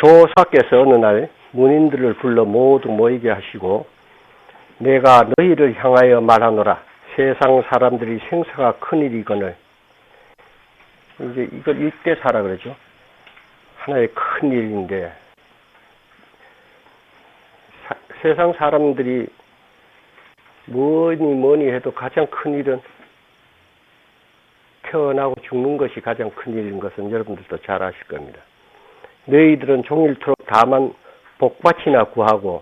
조사께서 어느 날 문인들을 불러 모두 모이게 하시고 내가 너희를 향하여 말하노라. 세상 사람들이 생사가 큰일이거늘. 이제 이걸 일대사라 그러죠. 하나의 큰 일인데 세상 사람들이 뭐니 해도 가장 큰 일은 태어나고 죽는 것이 가장 큰 일인 것은 여러분들도 잘 아실 겁니다. 너희들은 종일토록 다만 복받이나 구하고,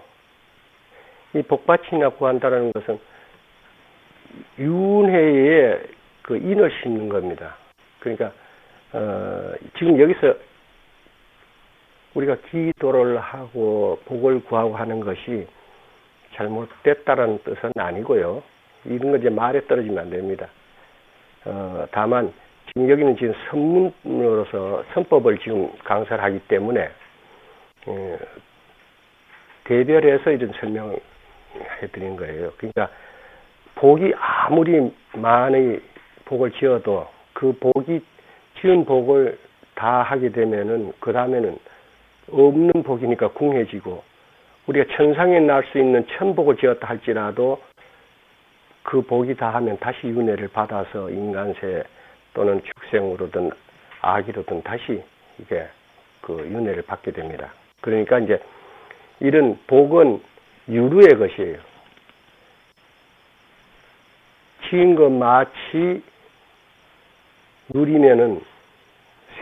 이 복받이나 구한다는 것은 윤회에 그 인을 심는 겁니다. 그러니까 지금 여기서 우리가 기도를 하고 복을 구하고 하는 것이 잘못됐다는 뜻은 아니고요. 이런 거 이제 말에 떨어지면 안 됩니다. 다만 지금 여기는 지금 선문으로서 선법을 지금 강사를 하기 때문에 대별해서 이런 설명을 해드린 거예요. 그러니까 복이 아무리 많이 복을 지어도 그 복이 지은 복을 다 하게 되면은 그 다음에는 없는 복이니까 궁해지고, 우리가 천상에 날 수 있는 천복을 지었다 할지라도 그 복이 다 하면 다시 윤회를 받아서 인간세 또는 축생으로든 아기로든 다시 이게 그 윤회를 받게 됩니다. 그러니까 이제 이런 복은 유루의 것이에요. 지은 것 마치 누리면은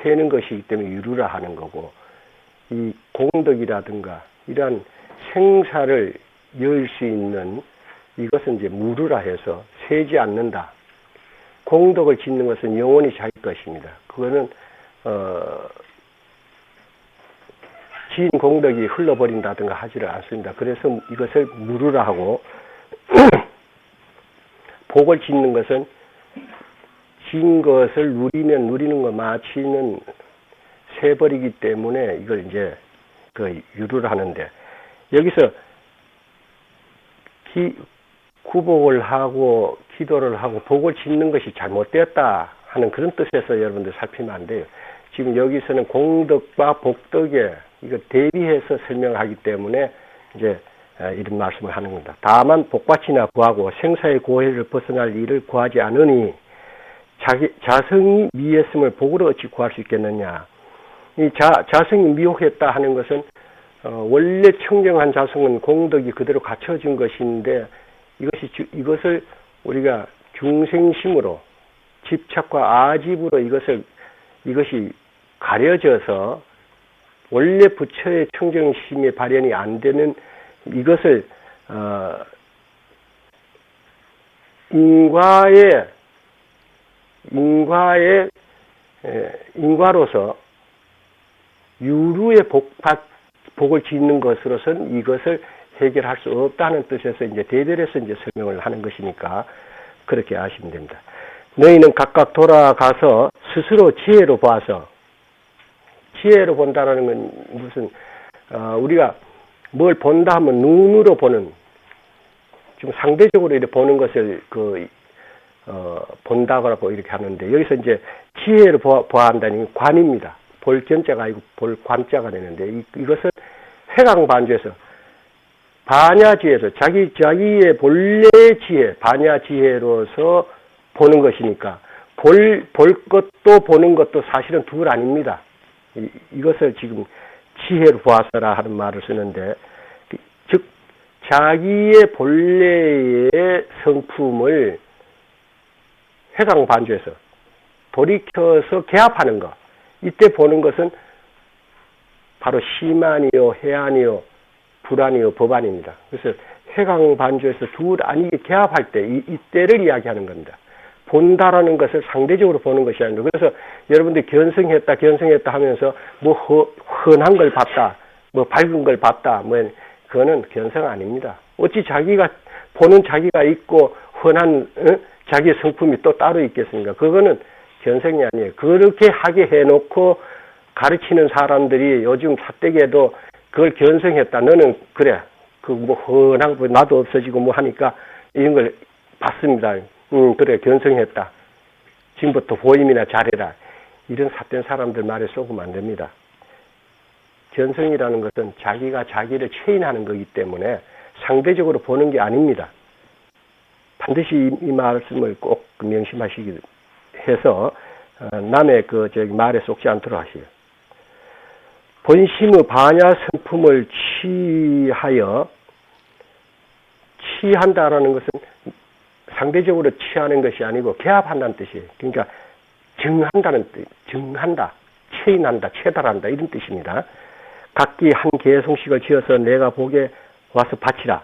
새는 것이기 때문에 유루라 하는 거고, 이 공덕이라든가 이러한 생사를 열 수 있는 이것은 이제 무루라 해서 새지 않는다. 공덕을 짓는 것은 영원히 자기 것입니다. 그거는 지은 공덕이 흘러버린다든가 하지를 않습니다. 그래서 이것을 무루라 하고 복을 짓는 것은 지은 것을 누리면 누리는 것 마치는 새버리기 때문에 이걸 이제 그 유루를 하는데, 여기서 구복을 하고 기도를 하고 복을 짓는 것이 잘못되었다 하는 그런 뜻에서 여러분들 살피면 안 돼요. 지금 여기서는 공덕과 복덕에 이거 대비해서 설명을 하기 때문에 이제 이런 말씀을 하는 겁니다. 다만 복받이나 구하고 생사의 고해를 벗어날 일을 구하지 않으니 자성이 미했음을 복으로 어찌 구할 수 있겠느냐. 이 자성이 미혹했다 하는 것은 원래 청정한 자성은 공덕이 그대로 갖춰진 것인데 이것을 우리가 중생심으로 집착과 아집으로 이것이 가려져서 원래 부처의 청정심의 발현이 안 되는 이것을 인과로서 유루의 복을 짓는 것으로서는 이것을 해결할 수 없다는 뜻에서 이제 대별해서 이제 설명을 하는 것이니까 그렇게 아시면 됩니다. 너희는 각각 돌아가서 스스로 지혜로 봐서, 지혜로 본다라는 건 무슨 우리가 뭘 본다 하면 눈으로 보는, 좀 상대적으로 이렇게 보는 것을 본다고 이렇게 하는데, 여기서 이제 지혜로 봐야 한다는 게 관입니다. 볼 견자가 아니고 볼 관자가 되는데, 이것은 회광반주에서 반야지혜에서 자기의 본래 지혜, 반야지혜로서 보는 것이니까 볼 것도 보는 것도 사실은 둘 아닙니다. 이것을 지금 지혜로 보아서라 하는 말을 쓰는데, 즉 자기의 본래의 성품을 회광반주에서 돌이켜서 개합하는 것, 이때 보는 것은 바로 심안이요, 해안이요, 불안이요, 법안입니다. 그래서 회광반주에서 둘 아니게 개합할 때 이때를 이야기하는 겁니다. 본다라는 것을 상대적으로 보는 것이 아니라, 그래서 여러분들이 견성했다 하면서 뭐 흔한 걸 봤다, 뭐 밝은 걸 봤다, 그거는 견성 아닙니다. 어찌 자기가 보는 자기가 있고 흔한 자기의 성품이 또 따로 있겠습니까? 그거는 견성이 아니에요. 그렇게 하게 해놓고 가르치는 사람들이 요즘 삿대기에도 그걸 견성했다. 너는 그래. 뭐 흔한 거 나도 없어지고 뭐 하니까 이런 걸 봤습니다. 그래 견성했다. 지금부터 보임이나 잘해라. 이런 삿된 사람들 말에 속으면 안 됩니다. 견성이라는 것은 자기가 자기를 체인하는 거기 때문에 상대적으로 보는 게 아닙니다. 반드시 이 말씀을 꼭 명심하시기 해서 남의 말에 속지 않도록 하시오. 본심의 반야 성품을 취한다라는 것은 상대적으로 취하는 것이 아니고 개합한다는 뜻이에요. 그러니까 증한다는 뜻, 증한다, 체인한다, 체달한다 이런 뜻입니다. 각기 한 개송식을 지어서 내가 보게 와서 바치라.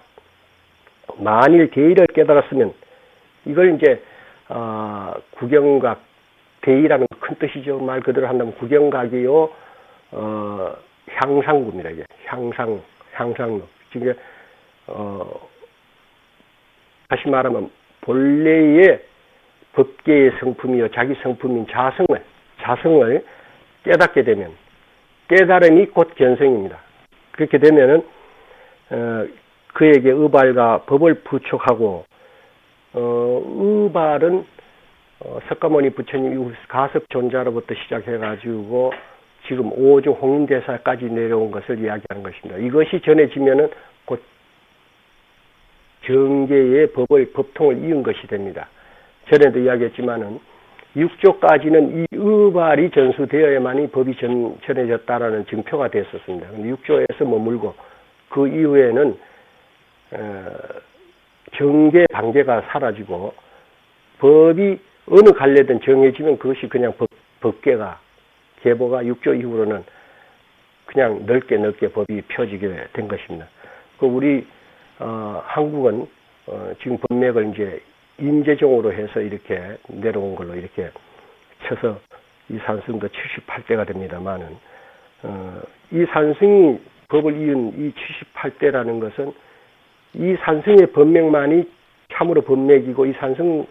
만일 대의를 깨달았으면 이걸 이제 구경각, 대의라는 큰 뜻이죠. 말 그대로 한다면 구경각이요. 향상구입니다. 이게 향상로. 지금 다시 말하면 본래의 법계의 성품이요 자기 성품인 자성을 깨닫게 되면 깨달음이 곧 견성입니다. 그렇게 되면은 그에게 의발과 법을 부촉하고 의발은 석가모니 부처님 이후 가섭존자로부터 시작해가지고 지금 5조 홍인대사까지 내려온 것을 이야기하는 것입니다. 이것이 전해지면은 곧 정계의 법통을 이은 것이 됩니다. 전에도 이야기했지만은 6조까지는 이 의발이 전수되어야만이 법이 전해졌다라는 증표가 됐었습니다. 근데 6조에서 머물고 그 이후에는 정계 단계가 사라지고 법이 어느 갈래든 정해지면 그것이 그냥 법계가 계보가 6조 이후로는 그냥 넓게 법이 펴지게 된 것입니다. 우리 한국은 지금 법맥을 이제 임재종으로 해서 이렇게 내려온 걸로 이렇게 쳐서 이 산승도 78대가 됩니다만은 이 산승이 법을 이은 이 78대라는 것은 이 산승의 법맥만이 참으로 법맥이고 이 산승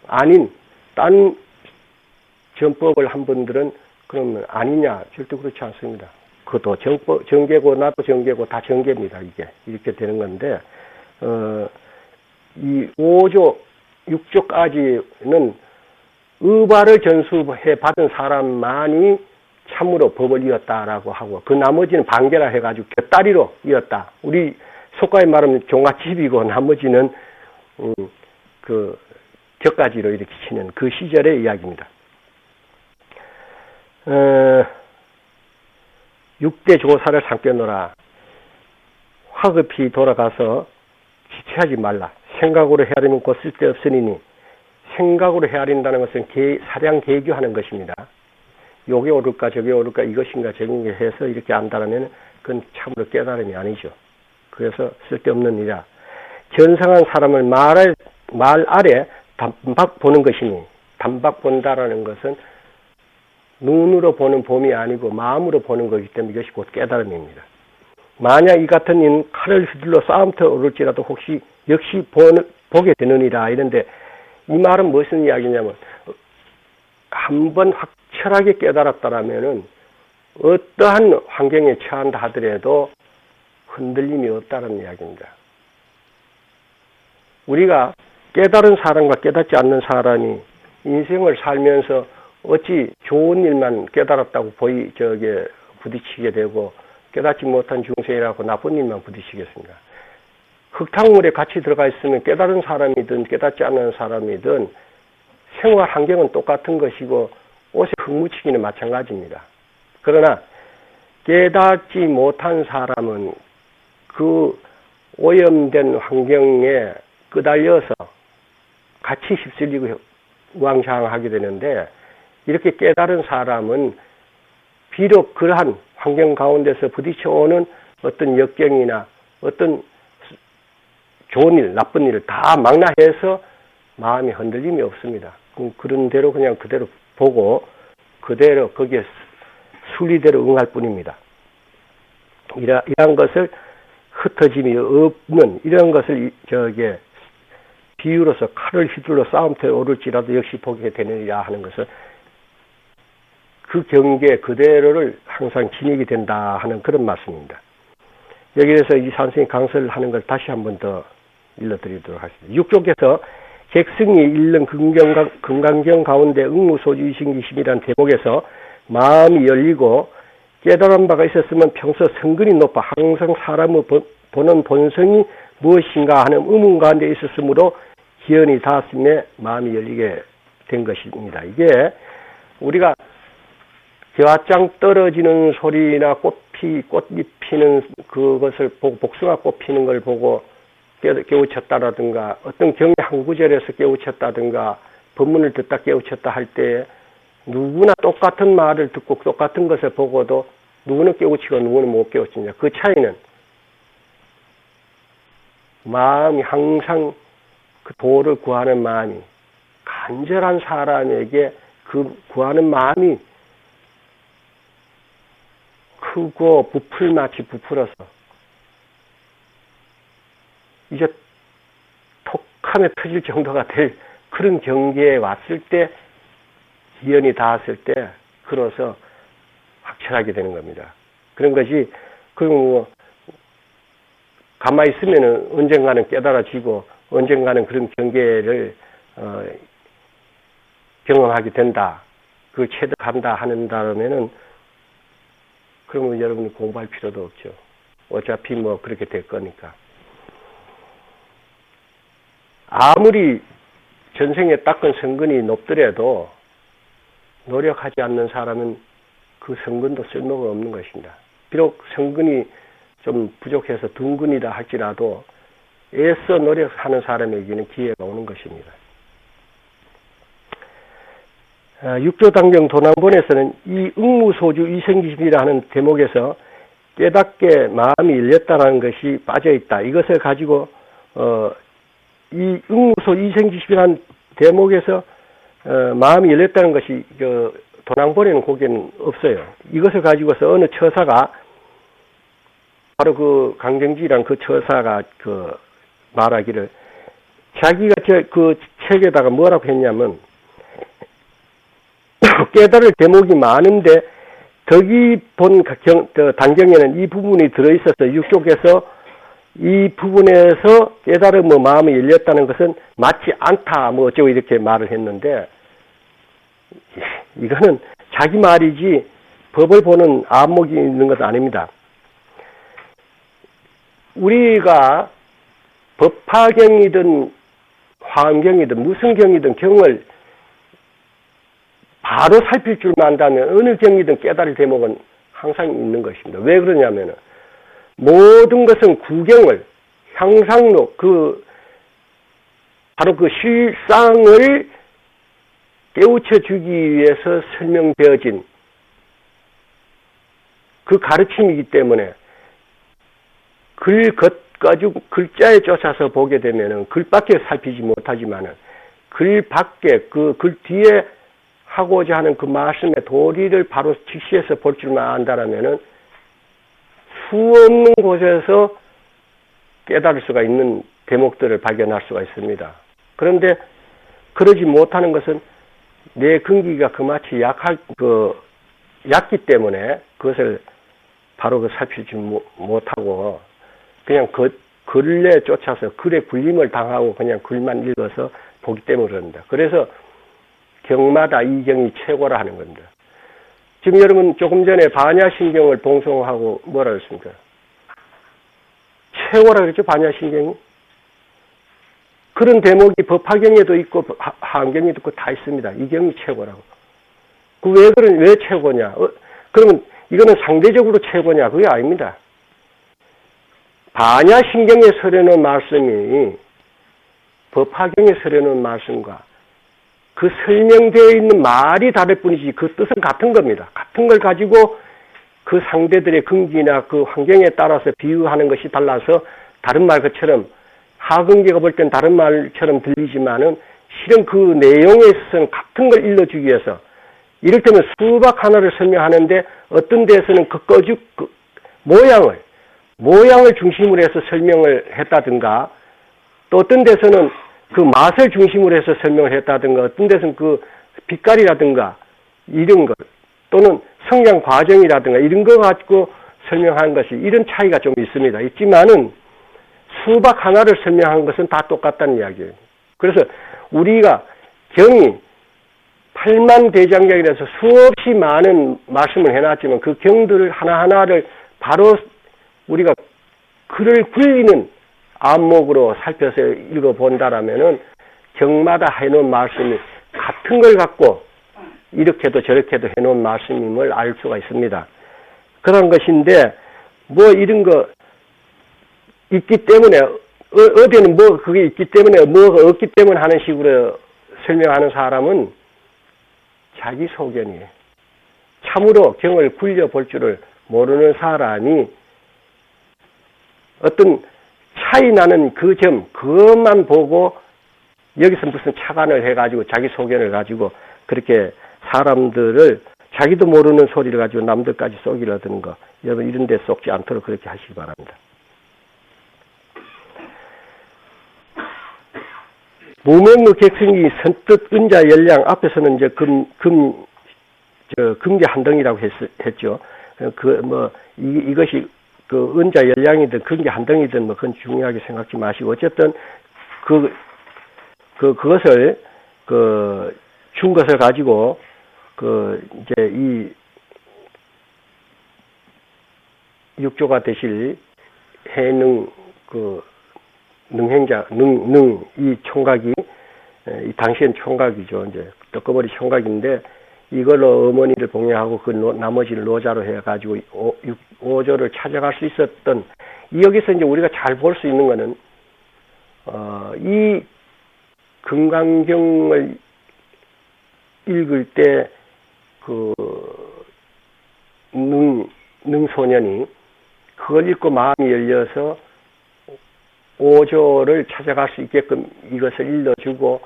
아닌 딴 전법을 한 분들은 그러면 아니냐? 절대 그렇지 않습니다. 그것도 정계고 나도 정계고 다 정계입니다. 이게 이렇게 되는 건데 이 5조 6조까지는 의발을 전수해 받은 사람만이 참으로 법을 이었다라고 하고 그 나머지는 반계라 해가지고 곁다리로 이었다. 우리 속가에 말하면 종갓집이고 나머지는 그 곁가지로 이렇게 치는 그 시절의 이야기입니다. 6대 조사를 삼켜놓으라. 화급히 돌아가서 지체하지 말라. 생각으로 헤아리면 곧 쓸데없으니 생각으로 헤아린다는 것은 사량 계교하는 것입니다. 요게 옳을까 저게 옳을까 이것인가 저긴가 해서 이렇게 안다라면 그건 참으로 깨달음이 아니죠. 그래서 쓸데없는 일이라. 견성한 사람을 말 아래 단박 보는 것이니 단박 본다라는 것은 눈으로 보는 봄이 아니고 마음으로 보는 것이기 때문에 이것이 곧 깨달음입니다. 만약 이 같은 이는 칼을 휘둘러 싸움터 오를지라도 혹시 역시 보게 되느니라 이런데 이 말은 무슨 이야기냐면 한번 확철하게 깨달았다라면은 어떠한 환경에 처한다 하더라도 흔들림이 없다는 이야기입니다. 우리가 깨달은 사람과 깨닫지 않는 사람이 인생을 살면서 어찌 좋은 일만 깨달았다고 부딪히게 되고 깨닫지 못한 중생이라고 나쁜 일만 부딪히겠습니까? 흙탕물에 같이 들어가 있으면 깨달은 사람이든 깨닫지 않는 사람이든 생활 환경은 똑같은 것이고 옷에 흙 묻히기는 마찬가지입니다. 그러나 깨닫지 못한 사람은 그 오염된 환경에 끄달려서 같이 휩쓸리고 우왕좌왕하게 되는데 이렇게 깨달은 사람은 비록 그러한 환경 가운데서 부딪혀오는 어떤 역경이나 어떤 좋은 일, 나쁜 일을 다 망라해서 마음이 흔들림이 없습니다. 그런 대로 그냥 그대로 보고 그대로 거기에 순리대로 응할 뿐입니다. 이러한 것을 흩어짐이 없는 이런 것을 비유로서 칼을 휘둘러 싸움터에 오를지라도 역시 보게 되느니라 하는 것은 그 경계 그대로를 항상 지니게 된다 하는 그런 말씀입니다. 여기에서 이 선생님 강설을 하는 걸 다시 한 번 더 일러드리도록 하겠습니다. 6쪽에서 객승이 일른 금강경 가운데 응무소주이신기심이라는 대목에서 마음이 열리고 깨달은 바가 있었으면 평소 성근이 높아 항상 사람을 보는 본성이 무엇인가 하는 의문 가운데 있었으므로 기연이 닿았음에 마음이 열리게 된 것입니다. 이게 우리가 겨화장 떨어지는 소리나 꽃잎 피는 그것을 보고 복숭아꽃 피는 걸 보고 깨우쳤다라든가 어떤 경의 한 구절에서 깨우쳤다든가 법문을 듣다 깨우쳤다 할 때 누구나 똑같은 말을 듣고 똑같은 것을 보고도 누구는 깨우치고 누구는 못 깨우치냐. 그 차이는 마음이 항상 그 도를 구하는 마음이 간절한 사람에게 그 구하는 마음이 크고 부풀마치 부풀어서 이제 톡하면 터질 정도가 될 그런 경계에 왔을 때 기연이 닿았을 때 그로서 확철하게 되는 겁니다. 그런 것이 뭐 가만히 있으면은 언젠가는 깨달아지고 언젠가는 그런 경계를 경험하게 된다. 그걸 체득한다 한다면은 그러면 여러분이 공부할 필요도 없죠. 어차피 뭐 그렇게 될 거니까. 아무리 전생에 닦은 성근이 높더라도 노력하지 않는 사람은 그 성근도 쓸모가 없는 것입니다. 비록 성근이 좀 부족해서 둔근이다 할지라도 애써 노력하는 사람에게는 기회가 오는 것입니다. 육조당경 도난본에서는 이 응무소주 이생기심이라는 대목에서 깨닫게 마음이 열렸다는 것이 빠져있다. 이것을 가지고 이 응무소 이생기심이라는 대목에서 마음이 열렸다는 것이 도난본에는 거기에는 없어요. 이것을 가지고서 어느 처사가 바로 그 강정지라는 그 처사가 말하기를 자기가 그 책에다가 뭐라고 했냐면 깨달을 대목이 많은데 덕이 본 단경에는 이 부분이 들어있어서 육족에서 이 부분에서 깨달음 마음이 열렸다는 것은 맞지 않다 뭐 어쩌고 이렇게 말을 했는데 이거는 자기 말이지 법을 보는 안목이 있는 것은 아닙니다. 우리가 법화경이든 화엄경이든 무슨 경이든 경을 바로 살필 줄만 안다면 어느 경이든 깨달을 대목은 항상 있는 것입니다. 왜 그러냐면 모든 것은 구경을 향상로 바로 그 실상을 깨우쳐 주기 위해서 설명되어진 그 가르침이기 때문에 가지고 글자에 쫓아서 보게 되면은 글밖에 살피지 못하지만은 글 밖에 그 글 뒤에 하고자 하는 그 말씀의 도리를 바로 직시해서 볼 줄만 안다라면은 수 없는 곳에서 깨달을 수가 있는 대목들을 발견할 수가 있습니다. 그런데 그러지 못하는 것은 내 근기가 그마치 얕기 때문에 그것을 바로 살피지 못하고 그냥 글에 쫓아서 글에 굴림을 당하고 그냥 글만 읽어서 보기 때문에 그럽니다. 그래서 경마다 이 경이 최고라 하는 겁니다. 지금 여러분 조금 전에 반야신경을 봉송하고 뭐라 그랬습니까? 최고라 그랬죠, 반야신경이? 그런 대목이 법화경에도 있고 화엄경에도 있고 다 있습니다. 이 경이 최고라고. 왜 최고냐? 그러면 이거는 상대적으로 최고냐? 그게 아닙니다. 반야신경에 서려놓은 말씀이 법화경에 서려놓은 말씀과 그 설명되어 있는 말이 다를 뿐이지 그 뜻은 같은 겁니다. 같은 걸 가지고 그 상대들의 근기나 그 환경에 따라서 비유하는 것이 달라서 다른 말 것처럼 하근계가 볼 땐 다른 말처럼 들리지만은 실은 그 내용에 있어서는 같은 걸 일러주기 위해서 이를테면 수박 하나를 설명하는데 어떤 데서는 그 모양을 중심으로 해서 설명을 했다든가 또 어떤 데서는 그 맛을 중심으로 해서 설명을 했다든가 어떤 데서는 그 빛깔이라든가 이런 것 또는 성장 과정이라든가 이런 거 가지고 설명하는 것이 이런 차이가 좀 있습니다. 있지만은 수박 하나를 설명한 것은 다 똑같다는 이야기예요. 그래서 우리가 경이 팔만대장경이라서 수없이 많은 말씀을 해놨지만 그 경들을 하나하나를 바로 우리가 글을 굴리는 안목으로 살펴서 읽어본다라면은 경마다 해놓은 말씀이 같은 걸 갖고 이렇게도 저렇게도 해놓은 말씀임을 알 수가 있습니다. 그런 것인데 뭐 이런 거 있기 때문에 어디는 뭐 그게 있기 때문에 뭐가 없기 때문에 하는 식으로 설명하는 사람은 자기 소견이에요. 참으로 경을 굴려볼 줄을 모르는 사람이 어떤 차이 나는 그 점, 그것만 보고 여기서 무슨 착안을 해가지고 자기 소견을 가지고 그렇게 사람들을 자기도 모르는 소리를 가지고 남들까지 쏘기를 드는 거, 여러분 이런 데 쏘지 않도록 그렇게 하시기 바랍니다. 무명의 객승이 선뜻 은자 열량 앞에서는 이제 금계 한 덩이라고 했죠. 이것이 그 은자 열량이든 금계 한 덩이든 뭐 그건 중요하게 생각지 마시고 어쨌든 그것을 준 것을 가지고 이제 이 육조가 되실 해능 능행자 이 총각이 이 당시엔 총각이죠. 이제 떡거머리 총각인데 이걸로 어머니를 봉양하고 그 나머지를 노자로 해가지고 오조를 찾아갈 수 있었던 여기서 이제 우리가 잘 볼 수 있는 거는 이 금강경을 읽을 때 능소년이 그걸 읽고 마음이 열려서 오조를 찾아갈 수 있게끔 이것을 일러주고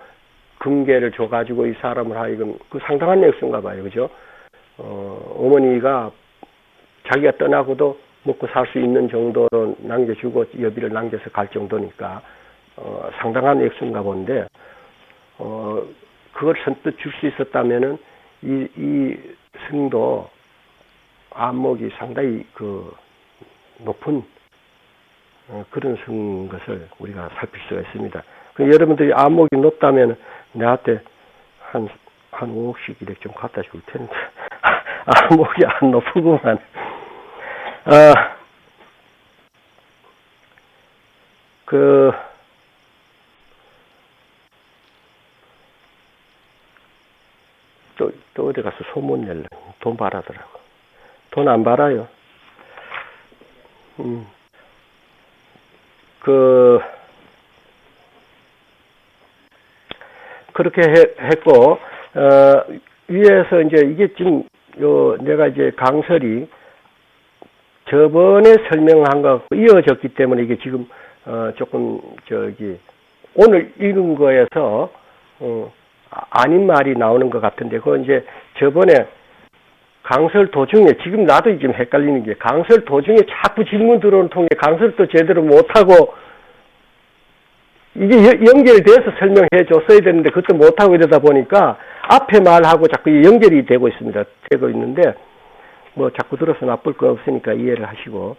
금계를 줘가지고 이 사람을 하여금 상당한 액수인가 봐요. 그죠? 어머니가 자기가 떠나고도 먹고 살 수 있는 정도로 남겨주고 여비를 남겨서 갈 정도니까 상당한 액수인가 본데 그걸 선뜻 줄 수 있었다면은 이 승도 안목이 상당히 높은 그런 승 것을 우리가 살필 수가 있습니다. 여러분들이 안목이 높다면 내한테 한 5억씩 이렇게 좀 갖다 줄 텐데 안목이 안 높구만. 또 어디 가서 소문 내려 돈 바라더라고. 돈 안 받아요. 그렇게 했고, 위에서 이제 이게 지금, 내가 이제 강설이 저번에 설명한 거 이어졌기 때문에 이게 지금, 조금, 오늘 읽은 거에서, 아닌 말이 나오는 것 같은데, 그거 이제 저번에 강설 도중에, 지금 나도 지금 헷갈리는 게, 강설 도중에 자꾸 질문 들어오는 통에 강설도 제대로 못하고, 이게 연결돼서 설명해 줬어야 되는데, 그것도 못하고 이러다 보니까, 앞에 말하고 자꾸 연결이 되고 있습니다. 되고 있는데, 뭐 자꾸 들어서 나쁠 거 없으니까 이해를 하시고,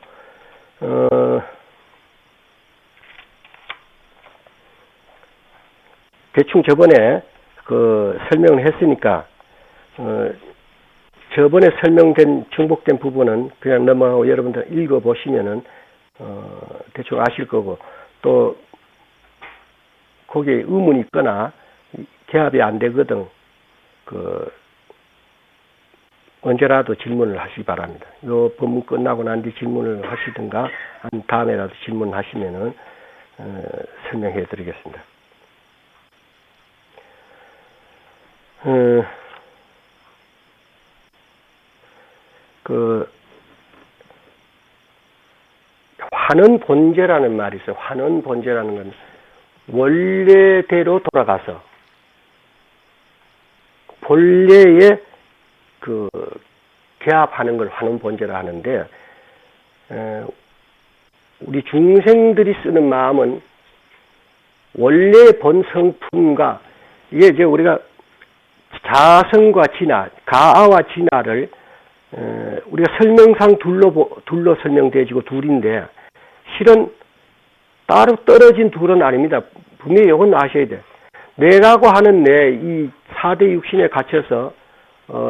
대충 저번에 설명을 했으니까, 저번에 설명된, 중복된 부분은 그냥 넘어가고 여러분들 읽어보시면은, 대충 아실 거고, 또, 거기에 의문이 있거나, 개합이 안 되거든, 언제라도 질문을 하시기 바랍니다. 요 본문 끝나고 난 뒤 질문을 하시든가, 다음에라도 질문하시면은, 설명해 드리겠습니다. 환원 본제라는 말이 있어요. 환원 본제라는 건 원래대로 돌아가서 본래에 개합하는 걸 환원 본제라 하는데, 우리 중생들이 쓰는 마음은 원래 본 성품과 이게 이제 우리가 자성과 진화, 가아와 진화를 우리가 설명상 둘로 설명되어지고 둘인데 실은 따로 떨어진 둘은 아닙니다. 분명히 이건 아셔야 돼. 내라고 하는 내 이 4대 육신에 갇혀서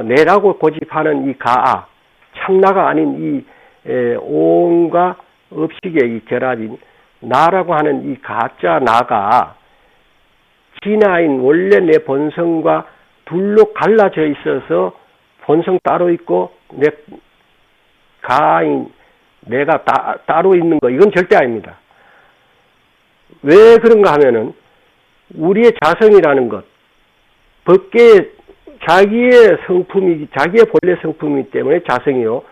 내라고 고집하는 이 가아, 참나가 아닌 이 온과 업식의 이 결합인 나라고 하는 이 가짜 나가 진화인 원래 내 본성과 둘로 갈라져 있어서 본성 따로 있고 내 가인 내가 따로 있는 거, 이건 절대 아닙니다. 왜 그런가 하면은 우리의 자성이라는 것, 법계의 자기의 성품이, 자기의 본래 성품이기 때문에 자성이요,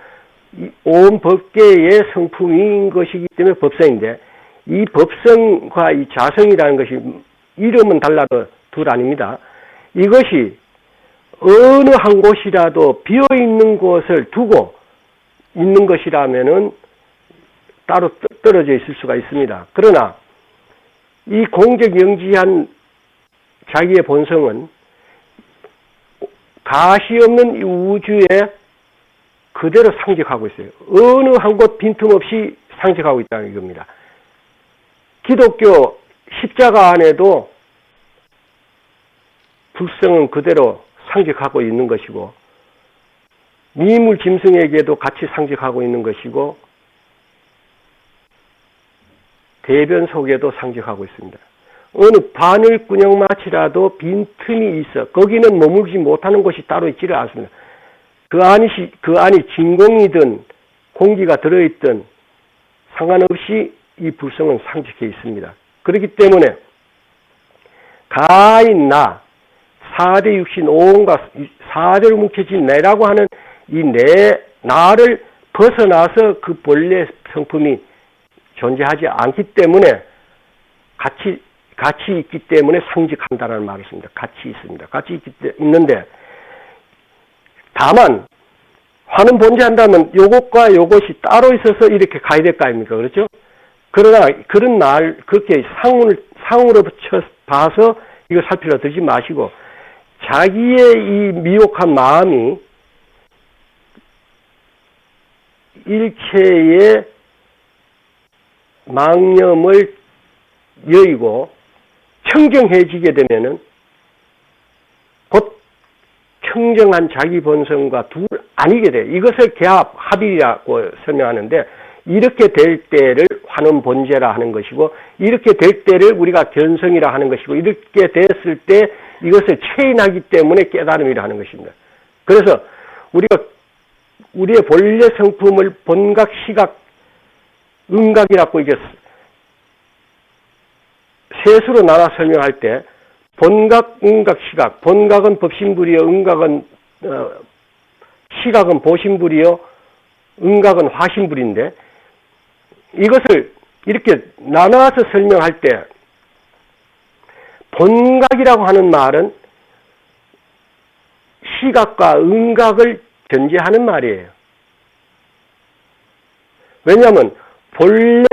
온 법계의 성품인 것이기 때문에 법성인데, 이 법성과 이 자성이라는 것이 이름은 달라도 둘 아닙니다. 이것이 어느 한 곳이라도 비어있는 곳을 두고 있는 것이라면은 따로 떨어져 있을 수가 있습니다. 그러나 이 공적영지한 자기의 본성은 가시 없는 이 우주에 그대로 상징하고 있어요. 어느 한 곳 빈틈없이 상징하고 있다는 겁니다. 기독교 십자가 안에도 불성은 그대로 상징하고 있는 것이고, 미물 짐승에게도 같이 상징하고 있는 것이고, 대변 속에도 상징하고 있습니다. 어느 바늘구녕마치라도 빈틈이 있어 거기는 머물지 못하는 곳이 따로 있지를 않습니다. 그 안이 진공이든 공기가 들어있든 상관없이 이 불성은 상징해 있습니다. 그렇기 때문에 가인 나, 4대 육신 온과 4대로 뭉쳐진 내라고 하는 이 내, 나를 벗어나서 그 본래 성품이 존재하지 않기 때문에 같이 있기 때문에 상징한다는 말을 씁니다. 같이 있습니다. 같이 있는데, 다만 화는 본체한다면 요것과 요것이 따로 있어서 이렇게 가야 될 거 아닙니까? 그렇죠? 그러나 그런 그렇게 상으로 봐서 이거 살 필요 들지 마시고, 자기의 이 미혹한 마음이 일체의 망념을 여의고 청정해지게 되면은 곧 청정한 자기 본성과 둘 아니게 돼요. 이것을 개합, 합이라고 설명하는데, 이렇게 될 때를 화는 본제라 하는 것이고, 이렇게 될 때를 우리가 견성이라 하는 것이고, 이렇게 됐을 때 이것을 체인하기 때문에 깨달음이라 하는 것입니다. 그래서 우리가 우리의 본래 성품을 본각, 시각, 음각이라고 이게 셋으로 나눠 설명할 때, 본각, 음각, 시각. 본각은 법신불이요, 음각은 시각은 보신불이요, 음각은 화신불인데, 이것을 이렇게 나눠서 설명할 때 본각이라고 하는 말은 시각과 음각을 전제하는 말이에요. 왜냐하면 본래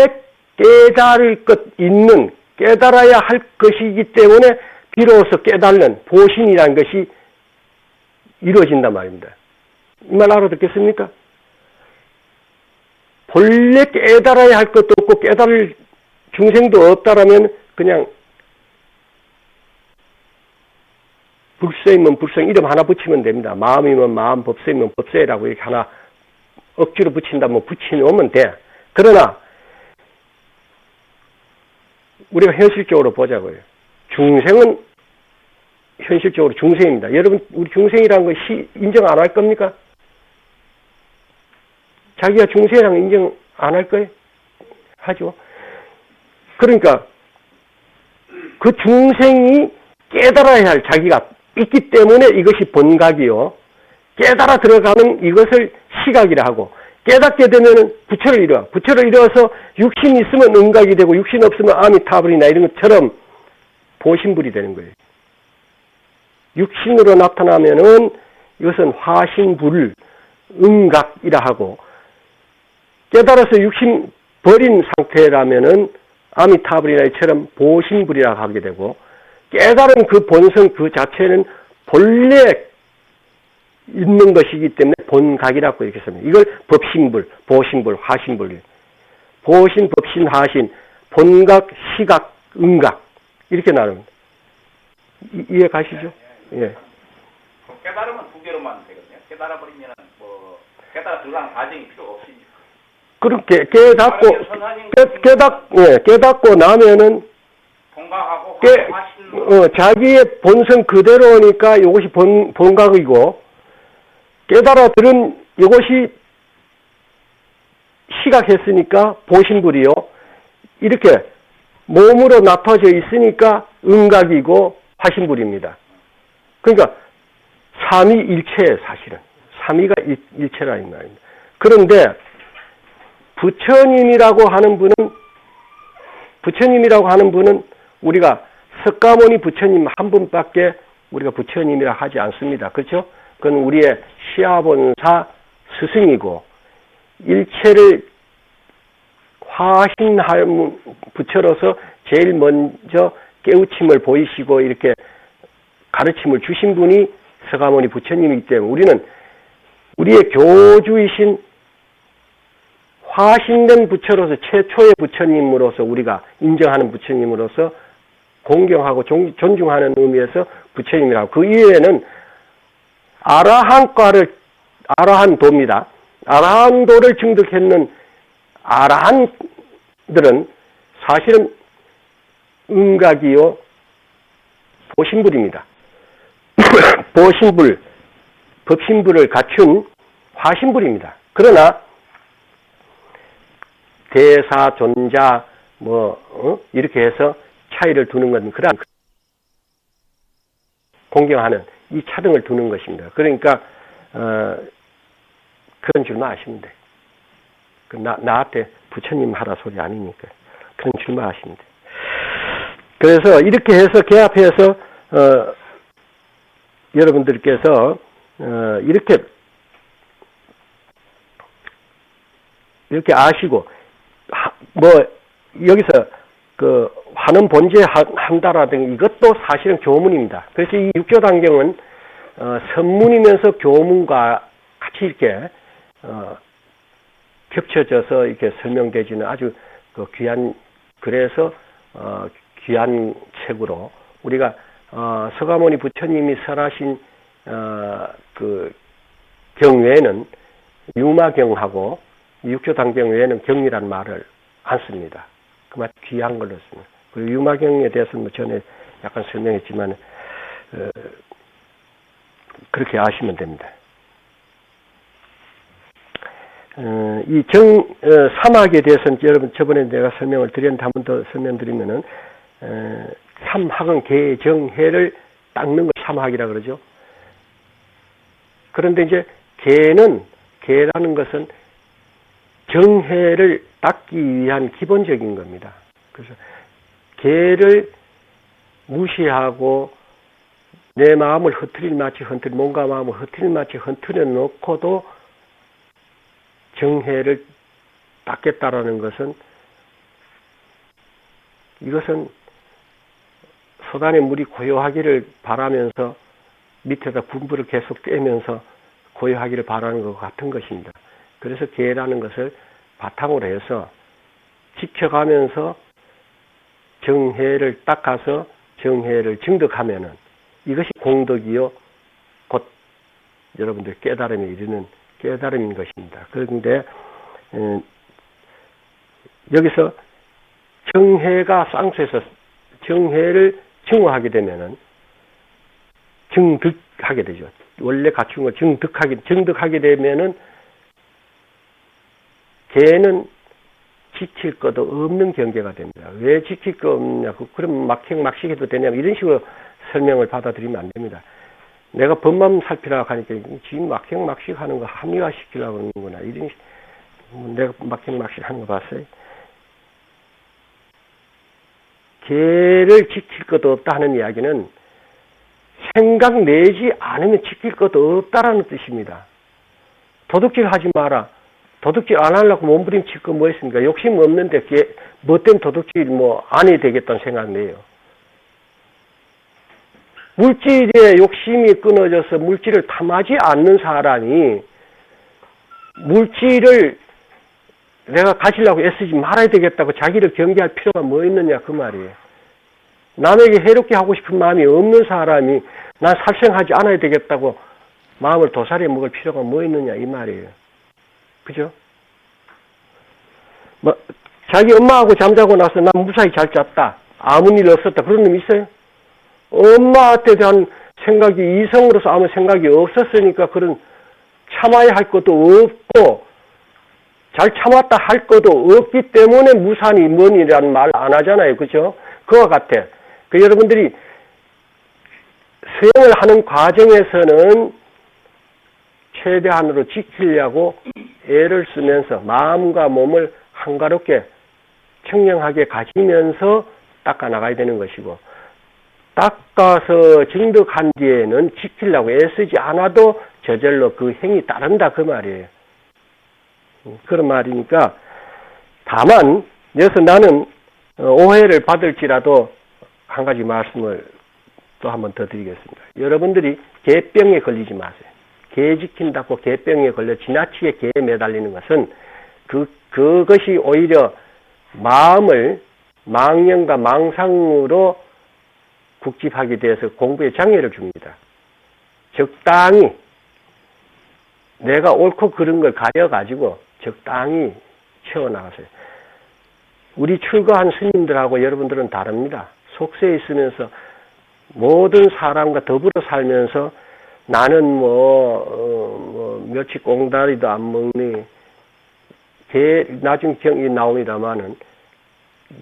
깨달아야 할 것이기 때문에 비로소 깨달는 보신이라는 것이 이루어진단 말입니다. 이 말 알아듣겠습니까? 본래 깨달아야 할 것도 없고 깨달을 중생도 없다라면 그냥 불세이면 불세 이름 하나 붙이면 됩니다. 마음이면 마음, 법세이면 법세라고 이렇게 하나 억지로 붙인다면 붙이면 돼. 그러나 우리가 현실적으로 보자고요. 중생은 현실적으로 중생입니다. 여러분, 우리 중생이라는 것이 인정 안 할 겁니까? 자기가 중생이라는 거 인정 안 할 거예요? 하죠. 그러니까 그 중생이 깨달아야 할 자기가 있기 때문에 이것이 본각이요. 깨달아 들어가는 이것을 시각이라 하고, 깨닫게 되면 부처를 이루어. 부처를 이루어서 육신이 있으면 음각이 되고 육신 없으면 아미타불이나 이런 것처럼 보신불이 되는 거예요. 육신으로 나타나면은 이것은 화신불, 음각이라 하고, 깨달아서 육신 버린 상태라면은 아미타불이나 이처럼 보신불이라 하게 되고, 깨달은 그 본성 그 자체는 본래 있는 것이기 때문에 본각이라고 이렇게 씁니다. 이걸 법신불, 보신불, 화신불, 보신, 법신, 화신, 본각, 시각, 음각 이렇게 나눕니다. 이해 가시죠? 예. 그대로만 되거든요. 깨달아 버리면 뭐 깨달아 들어가는 과정이 필요 없으니까. 그렇게 깨닫고 나면은 본각하고 자기의 본성 그대로니까 이것이 본각이고, 깨달아 들은 이것이 시각했으니까 보신불이요. 이렇게 몸으로 나타져 있으니까 음각이고 화신불입니다. 그러니까 삼위일체예요, 사실은. 삼위가 일체라 이 말입니다. 그런데 부처님이라고 하는 분은 우리가 석가모니 부처님 한 분밖에 우리가 부처님이라 하지 않습니다. 그렇죠? 그건 우리의 시아본사 스승이고, 일체를 화신할 부처로서 제일 먼저 깨우침을 보이시고 이렇게 가르침을 주신 분이 석가모니 부처님이기 때문에 우리는 우리의 교주이신 화신된 부처로서 최초의 부처님으로서 우리가 인정하는 부처님으로서 공경하고 존중하는 의미에서 부처님이라고. 그 이외에는 아라한도입니다. 아라한도를 증득했는 아라한들은 사실은 음각이요 보신불입니다. 보신불, 법신불을 갖춘 화신불입니다. 그러나 대사, 존자, 이렇게 해서 차이를 두는 건 그러한 공경하는 이 차등을 두는 것입니다. 그러니까 그런 줄만 아시면 돼. 나한테 부처님 하라 소리 아니니까 그런 줄만 아시면 돼. 그래서 이렇게 해서 개합해서 여러분들께서 이렇게 아시고 여기서 그 환원 본제 한다라든가 이것도 사실은 교문입니다. 그래서 이 육조단경은 선문이면서 교문과 같이 이렇게 겹쳐져서 이렇게 설명되지는 아주 귀한, 그래서 귀한 책으로 우리가 석가모니 부처님이 설하신 그 경 외에는 유마경하고 육조단경 외에는 경이라는 말을 안 씁니다. 그만 귀한 걸로 씁니다. 그리고 유마경에 대해서는 전에 약간 설명했지만 그렇게 아시면 됩니다. 이 삼학에 대해서는 여러분 저번에 내가 설명을 드렸는데 한 번 더 설명드리면은 삼학은 개정해를 닦는 걸 삼학이라 그러죠. 그런데 이제 개라는 것은 정해를 닦기 위한 기본적인 겁니다. 그래서 개를 무시하고 내 마음을 몸과 마음을 흐트려 놓고도 정해를 닦겠다라는 것은, 이것은 소단의 물이 고요하기를 바라면서 밑에다 분부를 계속 떼면서 고요하기를 바라는 것과 같은 것입니다. 그래서 계라는 것을 바탕으로 해서 지켜가면서 정해를 닦아서 정해를 증득하면은 이것이 공덕이요 곧 여러분들 깨달음에 이르는 깨달음인 것입니다. 그런데 여기서 정해가 쌍수해서 정해를 증오하게 되면은 증득하게 되죠. 원래 갖춘 걸 증득하게 되면은 개는 지킬 것도 없는 경계가 됩니다. 왜 지킬 거 없냐? 그럼 막식해도 되냐면 이런 식으로 설명을 받아들이면 안 됩니다. 내가 법만 살피라고 하니까 지금 막식하는 거 합리화시키려고 그러는구나. 이런 내가 막식하는 거 봤어요. 개를 지킬 것도 없다 하는 이야기는 생각 내지 않으면 지킬 것도 없다라는 뜻입니다. 도둑질 하지 마라. 도둑질 안 하려고 몸부림칠 거 뭐 있습니까? 욕심 없는데 뭐 때문에 도둑질 안 해야 되겠다는 생각 내요. 물질에 욕심이 끊어져서 물질을 탐하지 않는 사람이 물질을 내가 가지려고 애쓰지 말아야 되겠다고 자기를 경계할 필요가 뭐 있느냐 그 말이에요. 남에게 해롭게 하고 싶은 마음이 없는 사람이 난 살생하지 않아야 되겠다고 마음을 도살해 먹을 필요가 뭐 있느냐 이 말이에요. 그죠? 뭐 자기 엄마하고 잠자고 나서 난 무사히 잘 잤다. 아무 일 없었다. 그런 놈 있어요? 엄마한테 대한 생각이 이성으로서 아무 생각이 없었으니까 그런 참아야 할 것도 없고 잘 참았다 할 것도 없기 때문에 무산이 뭔이라는 말 안 하잖아요. 그죠? 그와 같아. 그 여러분들이 수행을 하는 과정에서는 최대한으로 지키려고 애를 쓰면서 마음과 몸을 한가롭게 청량하게 가지면서 닦아 나가야 되는 것이고 닦아서 증득한 뒤에는 지키려고 애쓰지 않아도 저절로 그 행이 따른다 그 말이에요. 그런 말이니까 다만 여기서 나는 오해를 받을지라도 한 가지 말씀을 또 한 번 더 드리겠습니다. 여러분들이 개병에 걸리지 마세요. 개 지킨다고 개병에 걸려 지나치게 개에 매달리는 것은 그것이 오히려 마음을 망령과 망상으로 국집하게 돼서 공부에 장애를 줍니다. 적당히 내가 옳고 그른 걸 가려가지고 적당히 채워나가세요. 우리 출가한 스님들하고 여러분들은 다릅니다. 속세에 있으면서 모든 사람과 더불어 살면서 나는 며칠 꽁다리도 안 먹니 나중 경이 나옵니다만은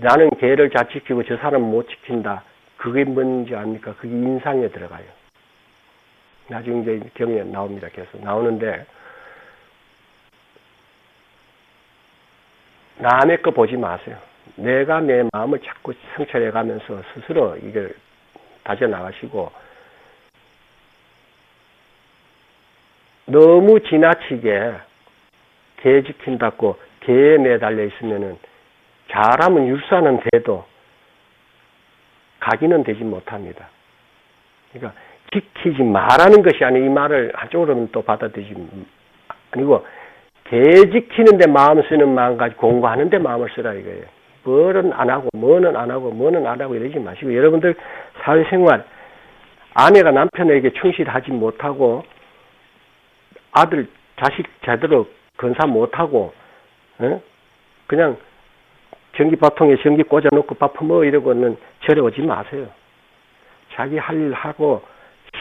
나는 개를 잘 지키고 저 사람은 못 지킨다. 그게 뭔지 압니까? 그게 인상에 들어가요. 나중에 이제 경에 나옵니다. 계속 나오는데 남의 거 보지 마세요. 내가 내 마음을 자꾸 성찰해 가면서 스스로 이걸 다져나가시고 너무 지나치게 개 지킨다고 개에 매달려 있으면은 잘하면 율사는 돼도 가기는 되지 못합니다. 그러니까 지키지 말라는 것이 아니고 이 말을 한쪽으로는 또 받아들이지 아니고 개 지키는데 마음 쓰는 마음 가지고 공부하는데 마음을 쓰라 이거예요. 뭐는 안 하고 뭐는 안 하고 뭐는 안 하고 이러지 마시고 여러분들 사회생활 아내가 남편에게 충실하지 못하고 아들 자식 제대로 건사 못하고 그냥 전기밥통에 전기 꽂아놓고 밥 퍼먹어 이러고는 절에 오지 마세요. 자기 할 일 하고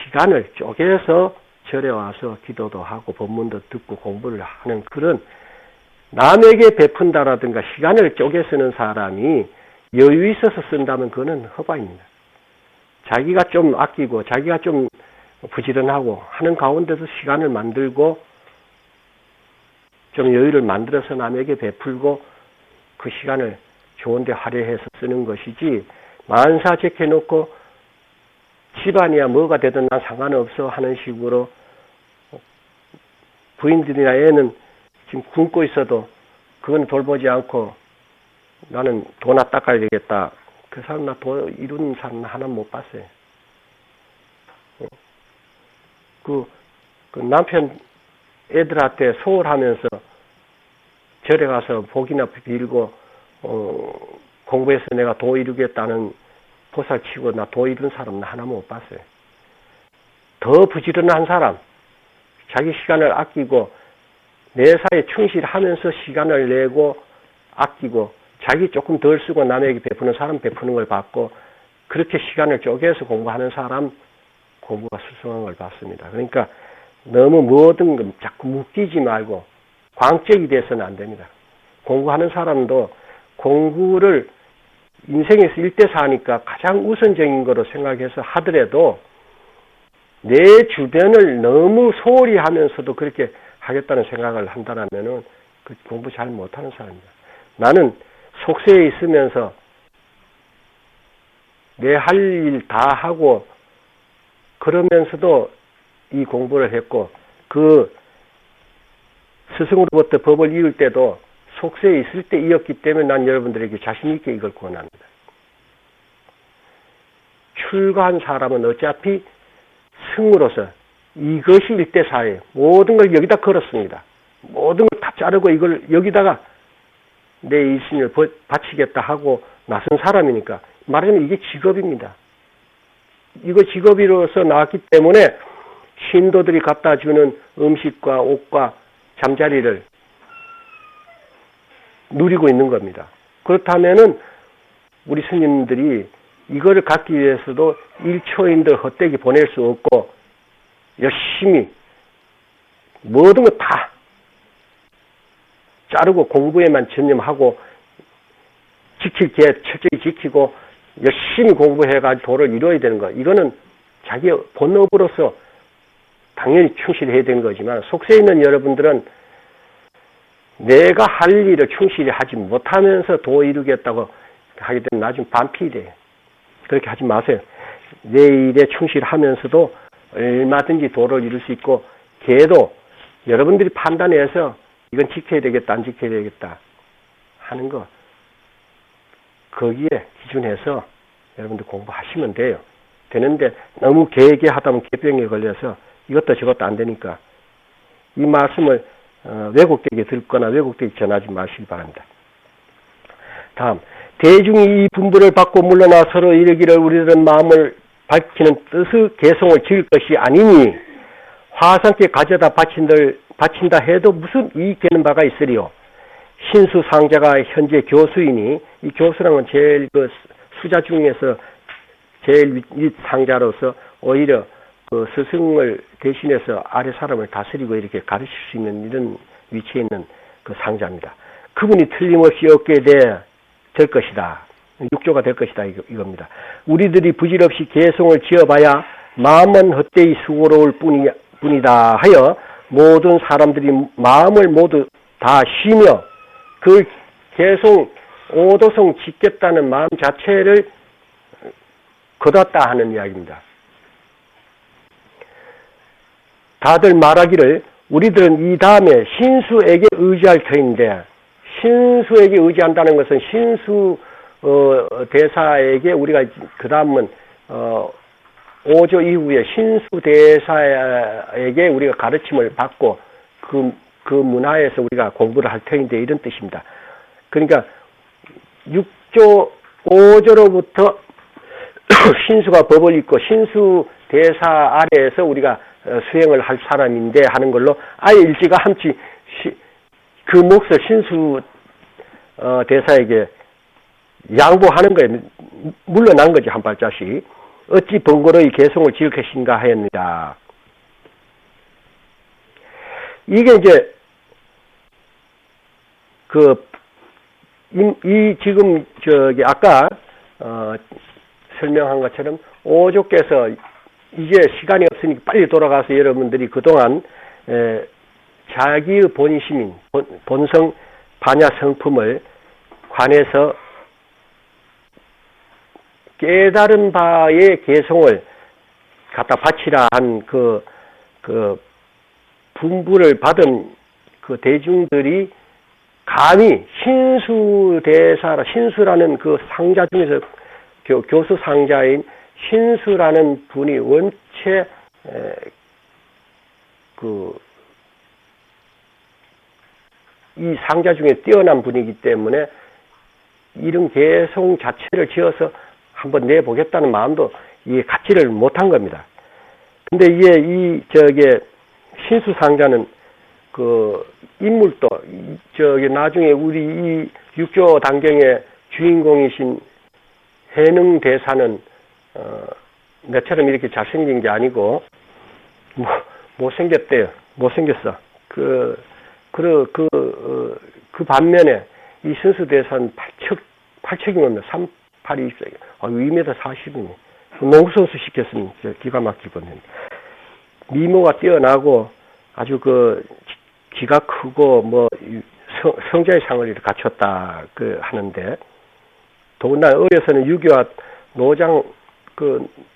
시간을 쪼개서 절에 와서 기도도 하고 법문도 듣고 공부를 하는 그런 남에게 베푼다라든가 시간을 쪼개 쓰는 사람이 여유 있어서 쓴다면 그거는 허바입니다. 자기가 좀 아끼고 자기가 좀 부지런하고 하는 가운데서 시간을 만들고 좀 여유를 만들어서 남에게 베풀고 그 시간을 좋은데 할애해서 쓰는 것이지 만사 제껴놓고 집안이야 뭐가 되든 난 상관없어 하는 식으로 부인들이나 애는 지금 굶고 있어도 그건 돌보지 않고 나는 도나 닦아야 되겠다. 그 사람 나 도 이루는 사람 하나 못 봤어요. 그 남편 애들한테 소홀하면서 절에 가서 복이나 빌고 공부해서 내가 도 이루겠다는 보살치고 나 도 이룬 사람 하나 못 봤어요. 더 부지런한 사람, 자기 시간을 아끼고 내사에 충실하면서 시간을 내고 아끼고 자기 조금 덜 쓰고 남에게 베푸는 사람 베푸는 걸 봤고 그렇게 시간을 쪼개서 공부하는 사람 공부가 수승한 걸 봤습니다. 그러니까 너무 모든 것 자꾸 묶이지 말고 광적이 돼서는 안 됩니다. 공부하는 사람도 공부를 인생에서 1대4니까 가장 우선적인 거로 생각해서 하더라도 내 주변을 너무 소홀히 하면서도 그렇게 하겠다는 생각을 한다면은 그 공부 잘 못하는 사람입니다. 나는 속세에 있으면서 내 할 일 다 하고 그러면서도 이 공부를 했고 그 스승으로부터 법을 이을 때도 속세에 있을 때 이었기 때문에 난 여러분들에게 자신 있게 이걸 권합니다. 출가한 사람은 어차피 승으로서 이것이 1대4예요. 모든 걸 여기다 걸었습니다. 모든 걸 다 자르고 이걸 여기다가 내 일심을 바치겠다 하고 나선 사람이니까 말하자면 이게 직업입니다. 이거 직업으로서 나왔기 때문에 신도들이 갖다 주는 음식과 옷과 잠자리를 누리고 있는 겁니다. 그렇다면은 우리 스님들이 이거를 갖기 위해서도 일초인들 헛되게 보낼 수 없고 열심히 모든 것 다 자르고 공부에만 전념하고 지킬 게 철저히 지키고 열심히 공부해가지고 도를 이루어야 되는 거. 이거는 자기의 본업으로서 당연히 충실해야 되는 거지만 속세에 있는 여러분들은 내가 할 일을 충실히 하지 못하면서 도 이루겠다고 하게 되면 나중에 반필이 돼요. 그렇게 하지 마세요. 내 일에 충실하면서도 얼마든지 도를 이룰 수 있고 걔도 여러분들이 판단해서 이건 지켜야 되겠다 안 지켜야 되겠다 하는 거 거기에 기준해서 여러분들 공부하시면 돼요. 되는데 너무 개개하다 보면 개병에 걸려서 이것도 저것도 안 되니까 이 말씀을 왜곡되게 듣거나 왜곡되게 전하지 마시기 바랍니다. 다음, 대중이 이 분부를 받고 물러나 서로 이르기를 우리들은 마음을 밝히는 뜻의 개송을 지을 것이 아니니 화상께 가져다 바친다 해도 무슨 이익 되는 바가 있으리요. 신수상자가 현재 교수이니 이 교수랑은 제일 그 수자 중에서 제일 윗상자로서 오히려 그 스승을 대신해서 아래 사람을 다스리고 이렇게 가르칠 수 있는 이런 위치에 있는 그 상자입니다. 그분이 틀림없이 얻게 될 것이다. 육조가 될 것이다. 이겁니다. 우리들이 부질없이 개송을 지어봐야 마음은 헛되이 수고로울 뿐이다 하여 모든 사람들이 마음을 모두 다 쉬며 그 개송 오도성 짓겠다는 마음 자체를 거뒀다 하는 이야기입니다. 다들 말하기를 우리들은 이 다음에 신수에게 의지할 터인데 신수에게 의지한다는 것은 신수 대사에게 우리가 그 다음은 5조 이후에 신수 대사에게 우리가 가르침을 받고 그 문화에서 우리가 공부를 할 터인데 이런 뜻입니다. 그러니까 6조 5조로부터 신수가 법을 읽고 신수 대사 아래에서 우리가 수행을 할 사람인데 하는 걸로 아예 일찌감치 그 몫을 신수 대사에게 양보하는 거예요. 물러난 거지 한 발자씩. 어찌 번거로이 개송을 지을 것인가 하였느냐. 이게 이제 지금 아까 설명한 것처럼 오조께서 이제 시간이 없으니까 빨리 돌아가서 여러분들이 그동안 자기의 본심인 본성 반야 성품을 관해서 깨달은 바의 개송을 갖다 바치라 한 그 분부를 받은 그 대중들이 감히 신수라는 그 상자 중에서 교수 상자인 신수라는 분이 원체 이 상자 중에 뛰어난 분이기 때문에 이런 개송 자체를 지어서 한번 내보겠다는 마음도 이해 갖지를 못한 겁니다. 근데 이게 신수 상자는 그 인물도 나중에 우리 이 육조 단경의 주인공이신 해능 대사는 내처럼 이렇게 잘생긴 게 아니고 못생겼대요. 못생겼어. 그 반면에 이 신수 대사는 8척이면 38이 2m 40이네. 농수수 시켰으면 기가 막히거든요. 미모가 뛰어나고 아주 기가 크고 성자의 상을 이렇게 갖췄다 하는데 더군다나 어려서는 유교와 노장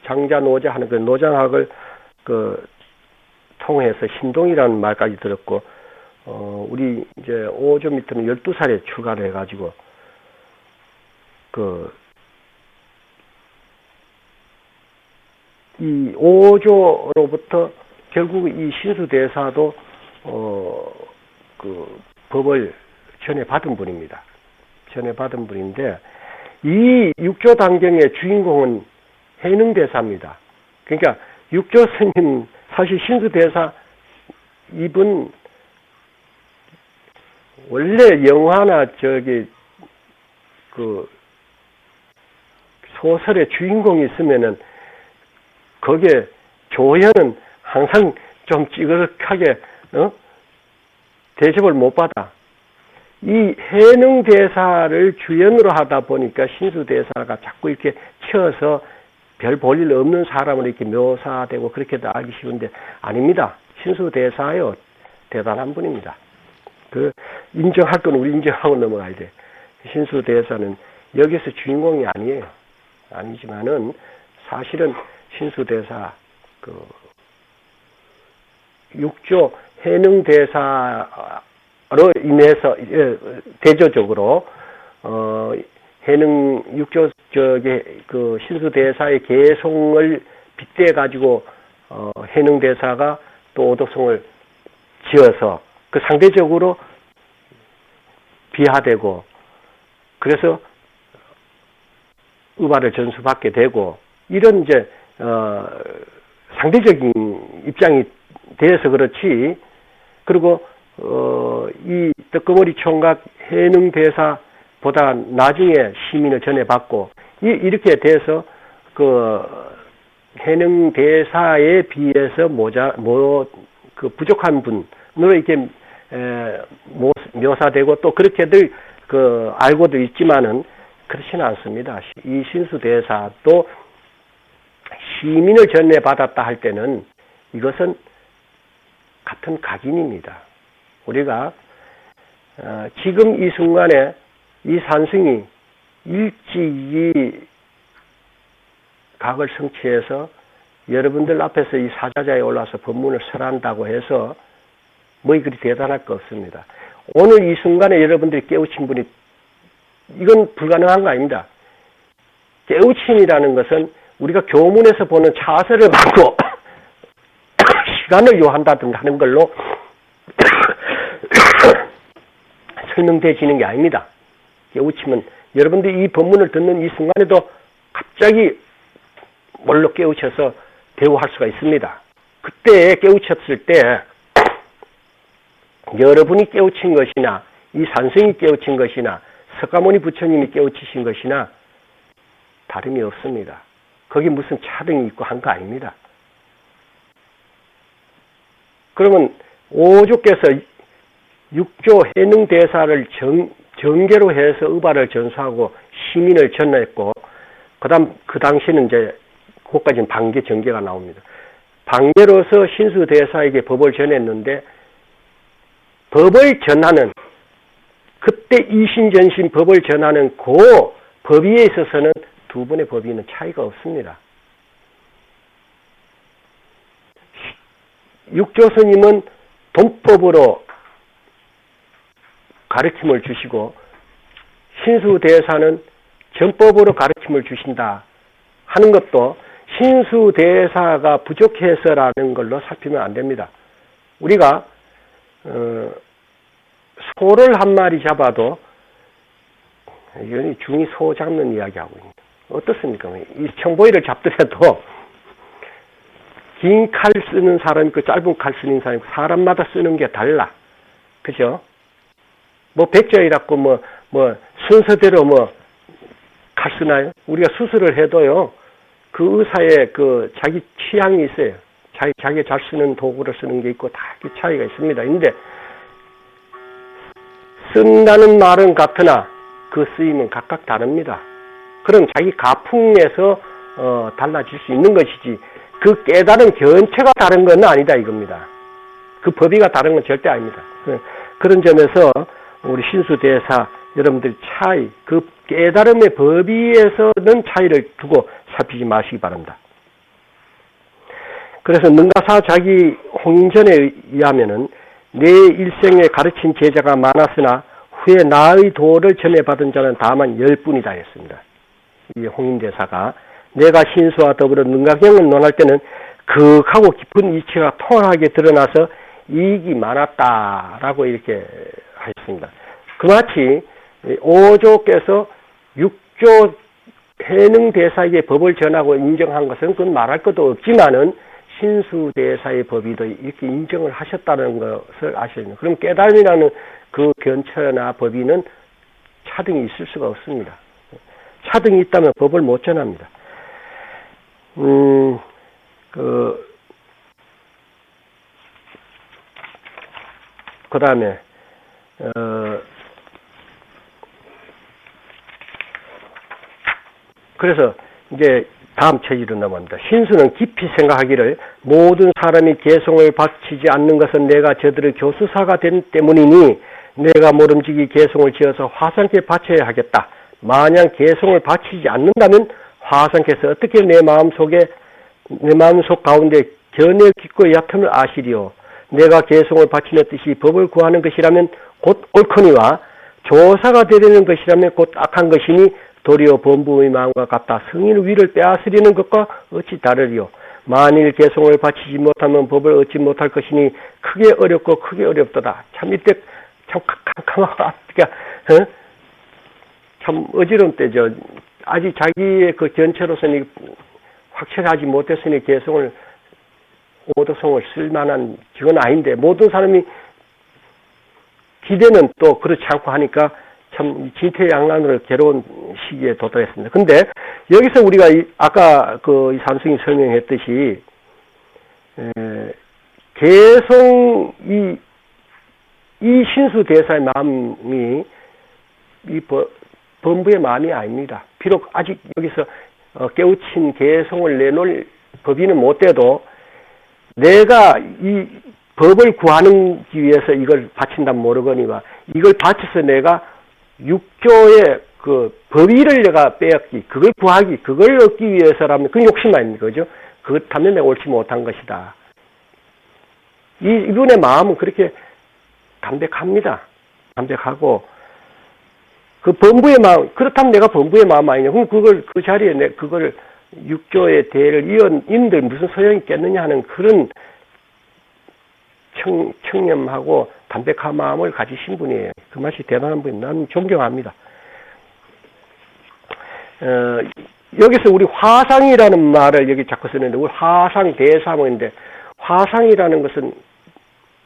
장자 노자 하는 그 노장학을 통해서 신동이라는 말까지 들었고 우리 이제 5조 밑에는 12살에 출가를 해가지고 이 5조로부터 결국 이 신수 대사도 법을 전해받은 분입니다. 전해받은 분인데 이 6조 단경의 주인공은 해능 대사입니다. 그러니까 6조 스님 사실 신수대사 이분 원래 영화나 그 소설의 주인공이 있으면은 거기에 조연은 항상 좀 찌그럽하게 대접을 못 받아. 이 해능 대사를 주연으로 하다 보니까 신수 대사가 자꾸 이렇게 치어서 별 볼일 없는 사람으로 이렇게 묘사되고 그렇게도 알기 쉬운데 아닙니다. 신수 대사요 대단한 분입니다. 그 인정할 건 우리 인정하고 넘어가야 돼. 신수 대사는 여기서 주인공이 아니에요. 아니지만은 사실은 신수 대사 그 육조 해능 대사로 인해서 대조적으로 해능 육조 그 신수 대사의 개성을 빗대 가지고 해능 대사가 또 오덕성을 지어서 그 상대적으로 비하되고 그래서 의발을 전수받게 되고 이런 이제 상대적인 입장이 돼서 그렇지. 그리고 이 떡거머리 총각 해능 대사보다 나중에 시민을 전해받고 이렇게 돼서 그 해능 대사에 비해서 그 부족한 분으로 이렇게 묘사되고 또 그렇게들 그 알고도 있지만은 그렇지는 않습니다. 이 신수 대사도 시민을 전해받았다 할 때는 이것은 같은 각인입니다. 우리가 지금 이 순간에 이 산승이 일찍이 각을 성취해서 여러분들 앞에서 이 사자자에 올라서 법문을 설한다고 해서 뭐 그리 대단할 거 없습니다. 오늘 이 순간에 여러분들이 깨우친 분이 이건 불가능한 거 아닙니다. 깨우침이라는 것은 우리가 교문에서 보는 차설을 받고 시간을 요한다든가 하는 걸로 설명되지는 게 아닙니다. 깨우침은 여러분들이 이 법문을 듣는 이 순간에도 갑자기 뭘로 깨우쳐서 대우할 수가 있습니다. 그때 깨우쳤을 때 여러분이 깨우친 것이나 이 산성이 깨우친 것이나 석가모니 부처님이 깨우치신 것이나 다름이 없습니다. 거기 무슨 차등이 있고 한 거 아닙니다. 그러면 오조께서 육조 해능 대사를 정계로 해서 의발을 전수하고 시민을 전했고 그다음 그 당시는 이제 그것까지는 방계 정계가 나옵니다. 방계로서 신수 대사에게 법을 전했는데 법을 전하는 그때 이신전신 법을 전하는 그 법위에 있어서는 두 분의 법위는 차이가 없습니다. 육조스님은 돈법으로 가르침을 주시고 신수대사는 전법으로 가르침을 주신다 하는 것도 신수대사가 부족해서라는 걸로 살피면 안 됩니다. 우리가 소를 한 마리 잡아도 이건 중이 소 잡는 이야기하고 있습니다. 어떻습니까? 이 청보이를 잡더라도 긴 칼 쓰는 사람이 있고 짧은 칼 쓰는 사람이 있고 사람마다 쓰는 게 달라. 그죠? 뭐 백자이라고 뭐 순서대로 칼 쓰나요? 우리가 수술을 해도요. 그 의사의 그 자기 취향이 있어요. 자기 잘 쓰는 도구를 쓰는 게 있고 다 그 차이가 있습니다. 근데 쓴다는 말은 같으나 그 쓰임은 각각 다릅니다. 그럼 자기 가풍에서 달라질 수 있는 것이지 그 깨달은 견체가 다른 건 아니다 이겁니다. 그 법위가 다른 건 절대 아닙니다. 그런 점에서 우리 신수대사 여러분들 차이, 그 깨달음의 법위에서는 차이를 두고 살피지 마시기 바랍니다. 그래서 능가사 자기 홍인전에 의하면은 내 일생에 가르친 제자가 많았으나 후에 나의 도를 전해받은 자는 다만 10분이다 했습니다. 이 홍인대사가 내가 신수와 더불어 능가경을 논할 때는 극하고 깊은 이치가 통하게 드러나서 이익이 많았다라고 이렇게 하셨습니다. 그마치 오조께서 육조 해능대사에게 법을 전하고 인정한 것은 그건 말할 것도 없지만은 신수대사의 법의도 이렇게 인정을 하셨다는 것을 아셔야 됩니다. 그럼 깨달음이라는 그 견처나 법의는 차등이 있을 수가 없습니다. 차등이 있다면 법을 못 전합니다. 그 다음에, 그래서 이제 다음 체질로 넘어갑니다. 신수는 깊이 생각하기를 모든 사람이 개성을 바치지 않는 것은 내가 저들의 교수사가 된 때문이니 내가 모름지기 개성을 지어서 화상께 바쳐야 하겠다. 만약 개성을 바치지 않는다면 화상께서 어떻게 내 마음속 가운데 견해 깊고 얕음을 아시리요. 내가 개성을 바치는 뜻이 법을 구하는 것이라면 곧 옳거니와 조사가 되려는 것이라면 곧 악한 것이니 도리어 범부의 마음과 같다. 성인의 위를 빼앗으려는 것과 어찌 다르리요. 만일 개성을 바치지 못하면 법을 얻지 못할 것이니 크게 어렵고 크게 어렵도다. 참 이때 참 캄캄하고 앞뒤가 참 어지러운 때죠. 아직 자기의 그 견체로서는 확실하지 못했으니 개성을 오도성을 쓸 만한 직은 아닌데 모든 사람이 기대는 또 그렇지 않고 하니까 참 진퇴양난으로 괴로운 시기에 도달했습니다. 근데 여기서 우리가 아까 그 산승이 설명했듯이 개성 이 신수 대사의 마음이 이 범부의 마음이 아닙니다. 비록 아직 여기서 깨우친 개성을 내놓을 법의는 못 돼도 내가 이 법을 구하기 위해서 이걸 바친다면 모르거니와 이걸 바쳐서 내가 육조의 그 법의를 내가 빼앗기, 그걸 구하기, 그걸 얻기 위해서라면 그건 욕심 아닙니까? 그죠? 그렇다면 내가 옳지 못한 것이다. 이분의 마음은 그렇게 담백합니다. 담백하고, 그 범부의 마음, 그렇다면 내가 범부의 마음 아니냐. 그럼 그 자리에 그걸 육조의 대를 이은들 무슨 소용이 있겠느냐 하는 그런 청렴하고 담백한 마음을 가지신 분이에요. 그 맛이 대단한 분이 나는 존경합니다. 여기서 우리 화상이라는 말을 여기 자꾸 쓰는데 우리 화상 대사모인데 화상이라는 것은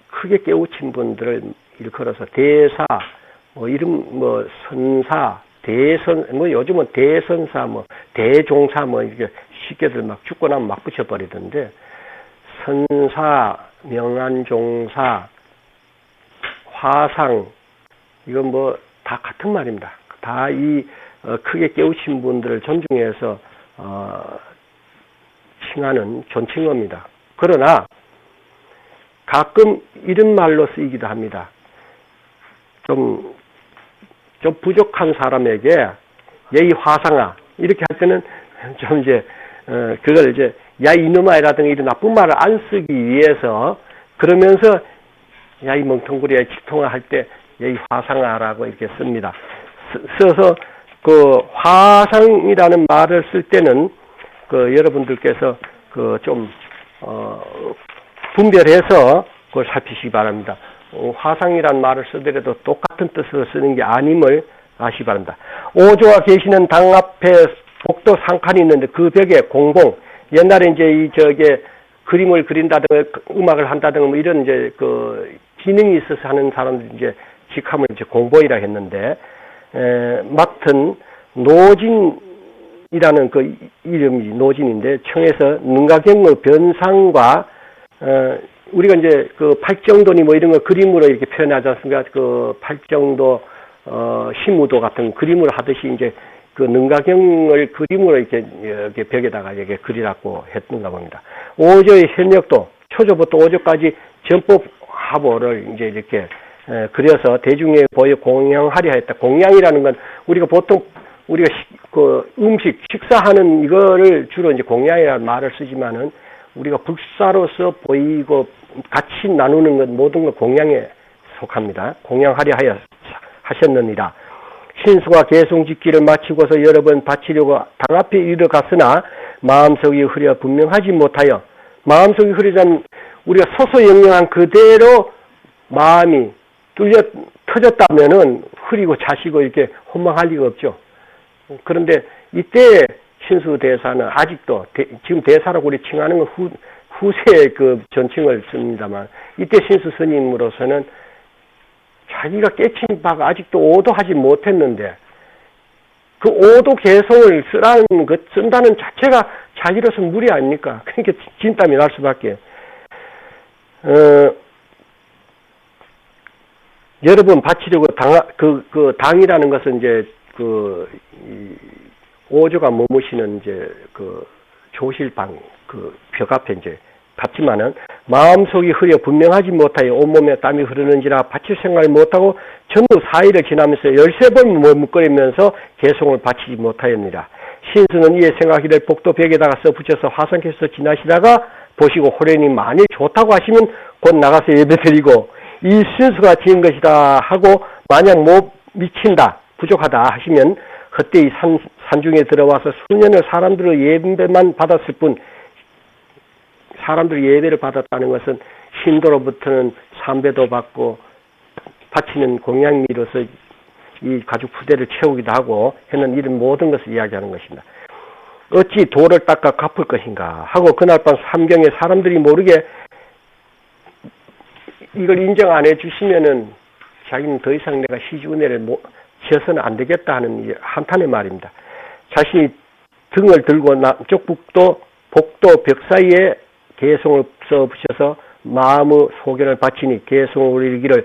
크게 깨우친 분들을 일컬어서 대사, 선사, 대선, 요즘은 대선사, 대종사, 이렇게 쉽게들 막 죽고 나면 막 붙여버리던데, 선사, 명안종사, 화상, 이건 다 같은 말입니다. 다 크게 깨우친 분들을 존중해서, 칭하는 존칭어입니다. 그러나, 가끔 이런 말로 쓰이기도 합니다. 좀 부족한 사람에게 예의 화상아 이렇게 할 때는 좀 그걸 야 이놈아라든가 이런 나쁜 말을 안 쓰기 위해서 그러면서 야 이 멍텅구리야 치통아 할 때 예의 화상아라고 이렇게 씁니다. 써서 그 화상이라는 말을 쓸 때는 그 여러분들께서 좀 분별해서 그걸 살피시기 바랍니다. 화상이란 말을 쓰더라도 똑같은 뜻으로 쓰는 게 아님을 아시기 바랍니다. 오조와 계시는 당 앞에 복도 상칸이 있는데 그 벽에 공봉, 옛날에 그림을 그린다든가 음악을 한다든가 이런 그 기능이 있어서 하는 사람들이 직함을 공보이라 했는데, 맡은 노진이라는 그 이름이 노진인데, 청에서 능가경의 변상과, 우리가 그 팔정도니 이런 거 그림으로 이렇게 표현하지 않습니까? 그 팔정도, 시무도 같은 그림을 하듯이 그 능가경을 그림으로 이렇게 벽에다가 이렇게 그리라고 했는가 봅니다. 오조의 현역도, 초조부터 오조까지 전법 화보를 이렇게 그려서 대중에 보여 공양하려 했다. 공양이라는 건 우리가 보통 그 음식, 식사하는 이거를 주로 공양이라는 말을 쓰지만은 우리가 불사로서 보이고 같이 나누는 것 모든 것 공양에 속합니다. 공양하려 하셨느니라. 신수가 개송짓기를 마치고서 여러 번 바치려고 당 앞에 이르갔으나 마음속이 흐려 분명하지 못하여 마음속이 흐리자면 우리가 소소영영한 그대로 마음이 터졌다면은 흐리고 자시고 이렇게 혼망할 리가 없죠. 그런데 이때 신수 대사는 아직도 지금 대사라고 우리 칭하는 건 후세의 그 전칭을 씁니다만, 이때 신수 스님으로서는 자기가 깨친 바가 아직도 오도하지 못했는데, 그 오도 개성을 쓴다는 자체가 자기로서 무리 아닙니까? 그러니까 진땀이 날 수밖에. 여러 번 바치려고 당이라는 것은 이제 오조가 머무시는 이제 조실방 벽 앞에 이제 받지만은 마음속이 흐려 분명하지 못하여 온몸에 땀이 흐르는지라 바칠 생각을 못하고 전후 4일을 지나면서 13번 머뭇거리면서 개송을 바치지 못하였느니라. 신수는 이에 생각이를 복도 벽에다가 써붙여서 화성께서 지나시다가 보시고 호련히 만일 좋다고 하시면 곧 나가서 예배드리고 이 신수가 지은 것이다 하고 만약 못 미친다 부족하다 하시면 그때 이 산중에 들어와서 수년을 사람들의 예배만 받았을 뿐 사람들의 예배를 받았다는 것은 신도로부터는 삼배도 받고 바치는 공양미로서 이 가족 부대를 채우기도 하고 하는 이런 모든 것을 이야기하는 것입니다. 어찌 도를 닦아 갚을 것인가 하고 그날 밤 삼경에 사람들이 모르게 이걸 인정 안 해주시면은 자기는 더 이상 내가 시주은혜를 지어서는 안 되겠다 하는 한탄의 말입니다. 자신이 등을 들고 남쪽 복도 벽 사이에 개송을 써붙여서 마음의 소견을 바치니 개송을 이르기를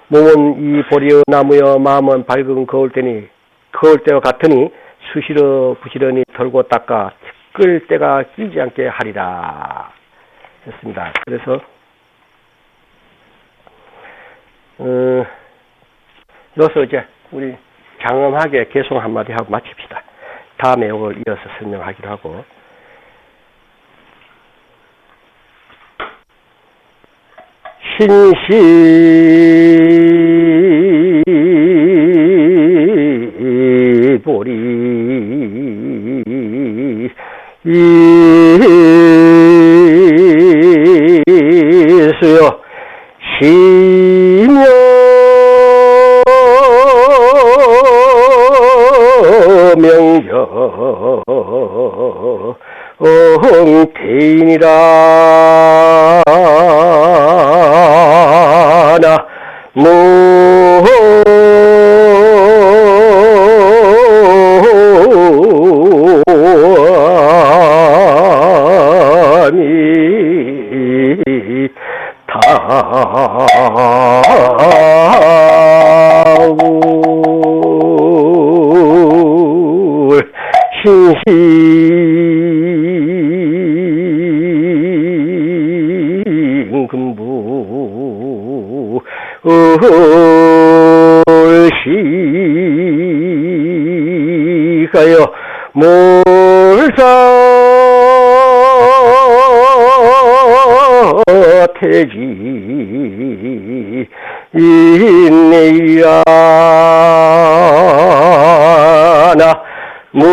몸은 이 보리의 나무여 마음은 밝은 거울때와 같으니 수시로 부지런히 털고 닦아 끌 때가 끼지 않게 하리라 했습니다. 그래서 여기서 이제 우리 장엄하게 개송 한마디 하고 마칩시다. 다음에 이걸 이어서 설명하기로 하고. 신시보리 이수여 시명여 대인이라 나무니 타울 신금부 을시가여 몰사 태지 인내이라 나무